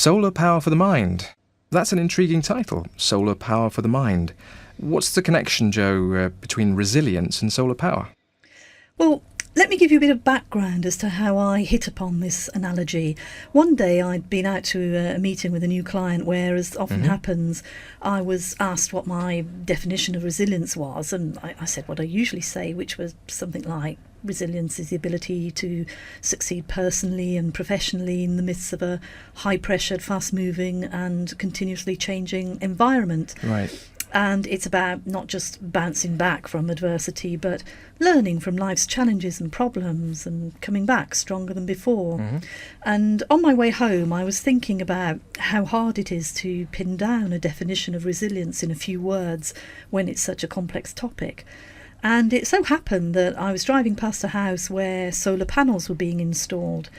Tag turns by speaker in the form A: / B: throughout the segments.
A: Solar Power for the Mind. That's an intriguing title, Solar Power for the Mind. What's the connection, Jo, between resilience and solar power?
B: Well, let me give you a bit of background as to how I hit upon this analogy. One day I'd been out to a meeting with a new client where, as often happens, I was asked what my definition of resilience was, and I said what I usually say, which was something like, resilience is the ability to succeed personally and professionally in the midst of a high-pressured, fast-moving and continuously changing environment.
A: Right.
B: And it's about not just bouncing back from adversity, but learning from life's challenges and problems and coming back stronger than before. And on my way home, I was thinking about how hard it is to pin down a definition of resilience in a few words when it's such a complex topic. And it so happened that I was driving past a house where solar panels were being installed.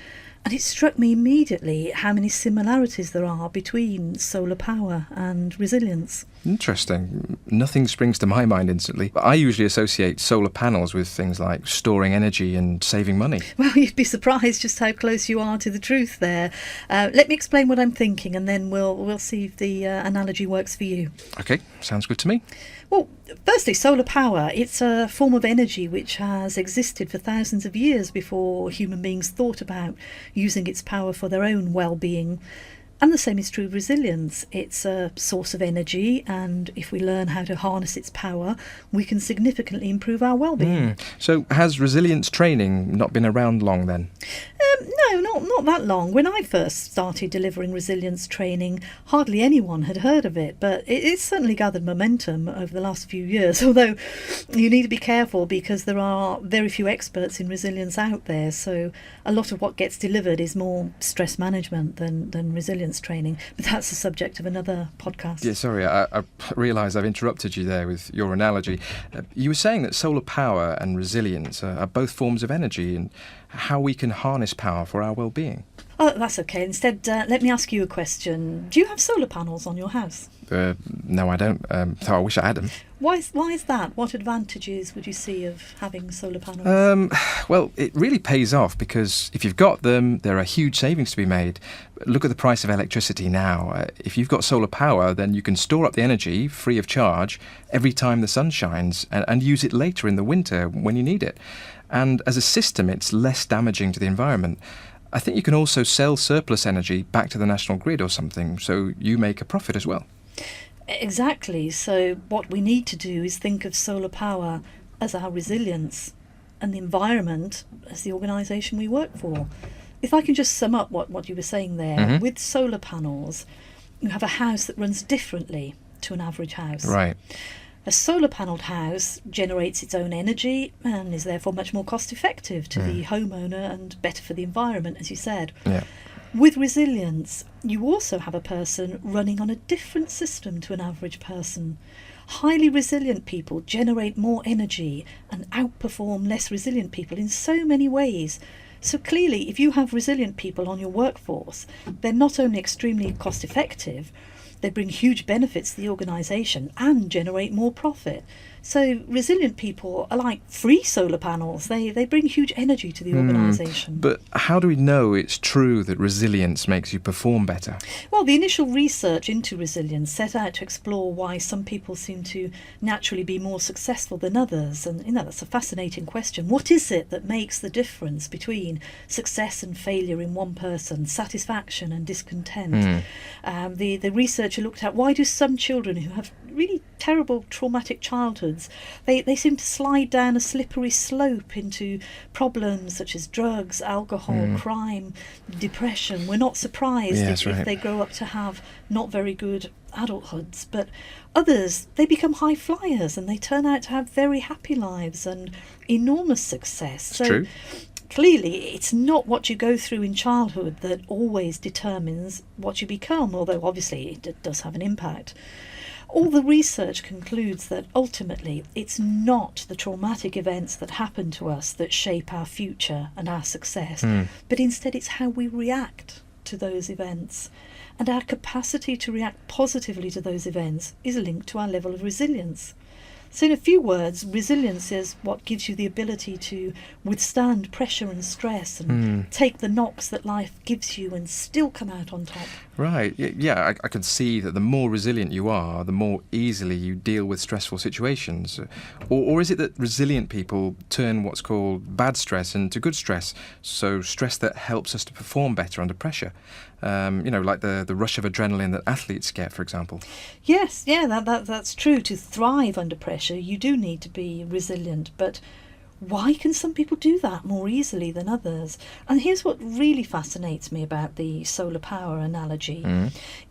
B: And it struck me immediately how many similarities there are between solar power and resilience.
A: Interesting. Nothing springs to my mind instantly. I usually associate solar panels with things like storing energy and saving money.
B: Well, you'd be surprised just how close you are to the truth there. Let me explain what I'm thinking, and then we'll see if the analogy works for you.
A: OK, sounds good to me.
B: Well, firstly, solar power, it's a form of energy which has existed for thousands of years before human beings thought about using its power for their own well-being. And the same is true of resilience. It's a source of energy, and if we learn how to harness its power, we can significantly improve our well-being.
A: So has resilience training not been around long then?
B: No, not that long. When I first started delivering resilience training, hardly anyone had heard of it, but it's certainly gathered momentum over the last few years, although you need to be careful because there are very few experts in resilience out there, so a lot of what gets delivered is more stress management than resilience training, but that's the subject of another podcast.
A: Yeah, sorry, I realise I've interrupted you there with your analogy. You were saying that solar power and resilience are both forms of energy and how we can harness power for our well-being.
B: Oh, that's okay. Instead, let me ask you a question. Do you have solar panels on your house?
A: No, I don't. So I wish I had them.
B: Why is that? What advantages would you see of having solar panels?
A: Well, it really pays off because if you've got them, there are huge savings to be made. Look at the price of electricity now. If you've got solar power, then you can store up the energy free of charge every time the sun shines and use it later in the winter when you need it. And as a system, it's less damaging to the environment. I think you can also sell surplus energy back to the national grid or something, so you make a profit as well.
B: Exactly. So what we need to do is think of solar power as our resilience and the environment as the organisation we work for. If I can just sum up what you were saying there, with solar panels, you have a house that runs differently to an average house.
A: Right.
B: A solar-panelled house generates its own energy and is therefore much more cost-effective to the homeowner and better for the environment, as you said.
A: Yeah.
B: With resilience, you also have a person running on a different system to an average person. Highly resilient people generate more energy and outperform less resilient people in so many ways. So clearly, if you have resilient people on your workforce, they're not only extremely cost-effective, they bring huge benefits to the organisation and generate more profit. So resilient people are like free solar panels. They bring huge energy to the organisation.
A: But how do we know it's true that resilience makes you perform better?
B: Well, the initial research into resilience set out to explore why some people seem to naturally be more successful than others. And, that's a fascinating question. What is it that makes the difference between success and failure in one person, satisfaction and discontent? The researcher looked at why do some children who have really terrible traumatic childhoods, they seem to slide down a slippery slope into problems such as drugs, alcohol, crime, depression. We're not surprised if they grow up to have not very good adulthoods, but others, they become high flyers and they turn out to have very happy lives and enormous success.
A: It's true.
B: Clearly, it's not what you go through in childhood that always determines what you become, although obviously it does have an impact. All the research concludes that ultimately it's not the traumatic events that happen to us that shape our future and our success, but instead it's how we react to those events. And our capacity to react positively to those events is linked to our level of resilience. So in a few words, resilience is what gives you the ability to withstand pressure and stress and take the knocks that life gives you and still come out on top.
A: Right. Yeah, I can see that the more resilient you are, the more easily you deal with stressful situations. Or is it that resilient people turn what's called bad stress into good stress? So stress that helps us to perform better under pressure. Like the rush of adrenaline that athletes get, for example.
B: Yes, yeah, that's true. To thrive under pressure, you do need to be resilient. But why can some people do that more easily than others? And here's what really fascinates me about the solar power analogy.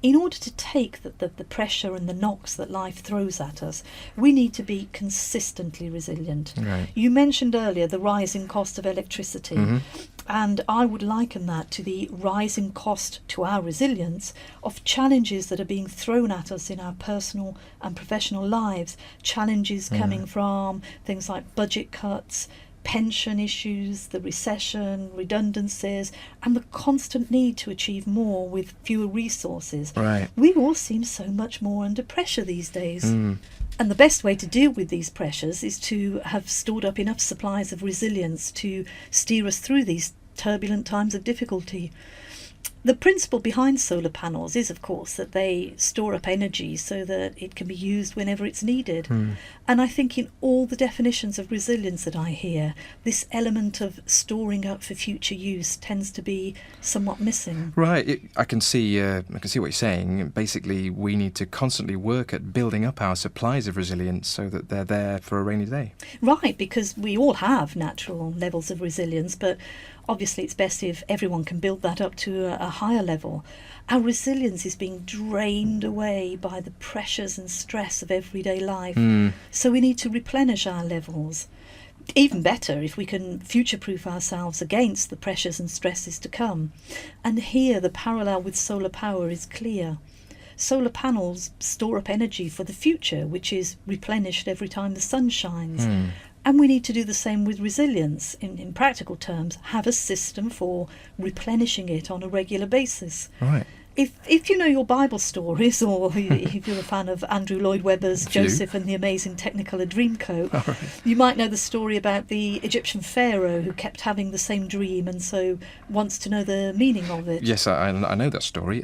B: In order to take the pressure and the knocks that life throws at us, we need to be consistently resilient.
A: Right.
B: You mentioned earlier the rising cost of electricity. And I would liken that to the rising cost to our resilience of challenges that are being thrown at us in our personal and professional lives. Challenges coming from things like budget cuts, pension issues, the recession, redundancies, and the constant need to achieve more with fewer resources.
A: Right.
B: We all seem so much more under pressure these days. And the best way to deal with these pressures is to have stored up enough supplies of resilience to steer us through these turbulent times of difficulty. The principle behind solar panels is, of course, that they store up energy so that it can be used whenever it's needed. And I think in all the definitions of resilience that I hear, this element of storing up for future use tends to be somewhat missing.
A: Right. I can see what you're saying. Basically, we need to constantly work at building up our supplies of resilience so that they're there for a rainy day.
B: Right, because we all have natural levels of resilience, but obviously it's best if everyone can build that up to a higher level. Our resilience is being drained away by the pressures and stress of everyday life. So we need to replenish our levels. Even better if we can future-proof ourselves against the pressures and stresses to come. And here the parallel with solar power is clear. Solar panels store up energy for the future, which is replenished every time the sun shines. And we need to do the same with resilience. In practical terms, have a system for replenishing it on a regular basis.
A: Right.
B: If you know your Bible stories, or if you're a fan of Andrew Lloyd Webber's Joseph and the Amazing Technicolor Dreamcoat, you might know the story about the Egyptian pharaoh who kept having the same dream and so wants to know the meaning of it.
A: Yes, I know that story.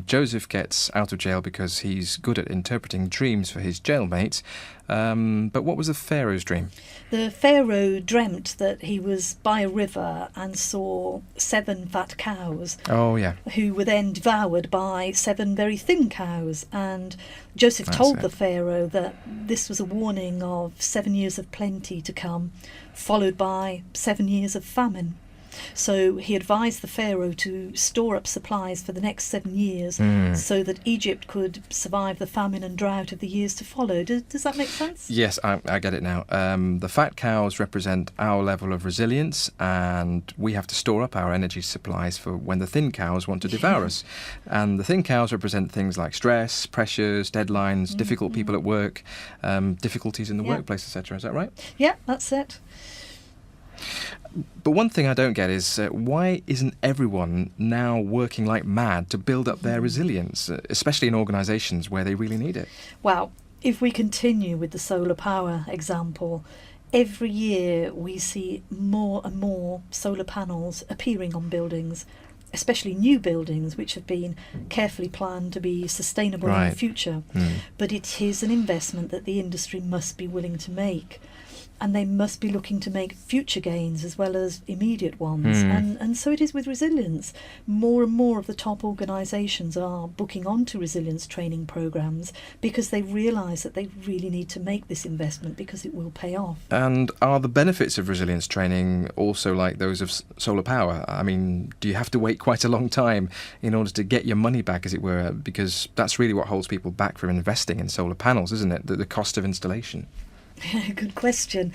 A: Joseph gets out of jail because he's good at interpreting dreams for his jailmates. But what was the pharaoh's dream?
B: The pharaoh dreamt that he was by a river and saw 7 fat cows.
A: Oh, yeah.
B: Who were then devoured by 7 very thin cows. And Joseph told the pharaoh that this was a warning of 7 years of plenty to come, followed by 7 years of famine. So he advised the pharaoh to store up supplies for the next 7 years so that Egypt could survive the famine and drought of the years to follow. Does that make sense?
A: Yes, I get it now. The fat cows represent our level of resilience, and we have to store up our energy supplies for when the thin cows want to devour us. And the thin cows represent things like stress, pressures, deadlines, difficult people at work, difficulties in the workplace, etc. Is that right?
B: Yeah, that's it.
A: But one thing I don't get is why isn't everyone now working like mad to build up their resilience, especially in organisations where they really need it?
B: Well, if we continue with the solar power example, every year we see more and more solar panels appearing on buildings, especially new buildings which have been carefully planned to be sustainable in the future. But it is an investment that the industry must be willing to make. And they must be looking to make future gains as well as immediate ones. And so it is with resilience. More and more of the top organisations are booking onto resilience training programmes because they realise that they really need to make this investment because it will pay off.
A: And are the benefits of resilience training also like those of solar power? I mean, do you have to wait quite a long time in order to get your money back, as it were? Because that's really what holds people back from investing in solar panels, isn't it? The cost of installation.
B: Good question.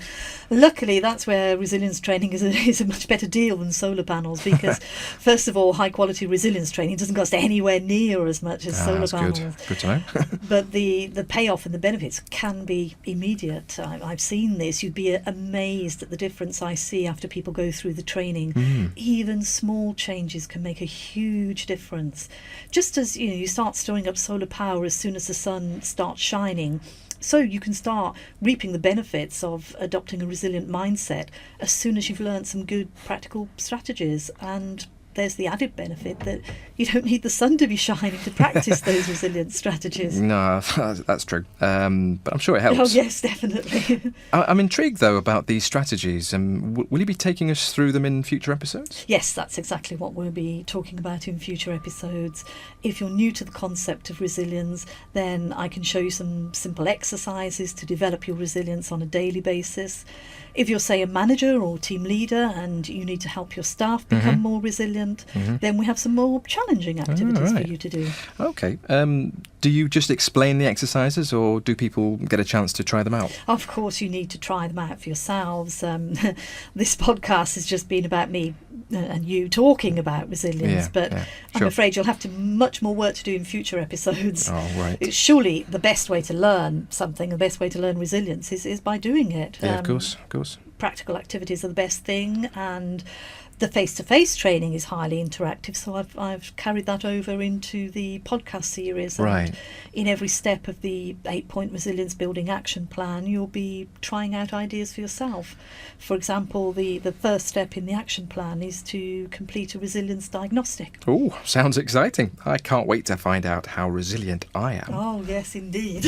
B: Luckily, that's where resilience training is a much better deal than solar panels because, first of all, high-quality resilience training doesn't cost anywhere near as much as solar panels.
A: Good to know.
B: But the payoff and the benefits can be immediate. I've seen this. You'd be amazed at the difference I see after people go through the training. Even small changes can make a huge difference. Just as you start storing up solar power as soon as the sun starts shining, So you can start reaping the benefits of adopting a resilient mindset as soon as you've learned some good practical strategies. And there's the added benefit that you don't need the sun to be shining to practice those resilient strategies.
A: No, that's true. But I'm sure it helps.
B: Oh, yes, definitely.
A: I'm intrigued, though, about these strategies. Will you be taking us through them in future episodes?
B: Yes, that's exactly what we'll be talking about in future episodes. If you're new to the concept of resilience, then I can show you some simple exercises to develop your resilience on a daily basis. If you're, say, a manager or team leader and you need to help your staff become more resilient, then we have some more challenging activities for you to do.
A: Okay. Do you just explain the exercises, or do people get a chance to try them out?
B: Of course, you need to try them out for yourselves. This podcast has just been about me and you talking about resilience, but I'm afraid you'll have much more work to do in future episodes.
A: Oh, right.
B: It's surely the best way to learn something, the best way to learn resilience is by doing it.
A: Yeah, of course.
B: Practical activities are the best thing, and the face-to-face training is highly interactive, so I've carried that over into the podcast series.
A: Right.
B: And in every step of the 8-point resilience building action plan, you'll be trying out ideas for yourself. For example, the first step in the action plan is to complete a resilience diagnostic.
A: Oh, sounds exciting. I can't wait to find out how resilient I am.
B: Oh, yes, indeed.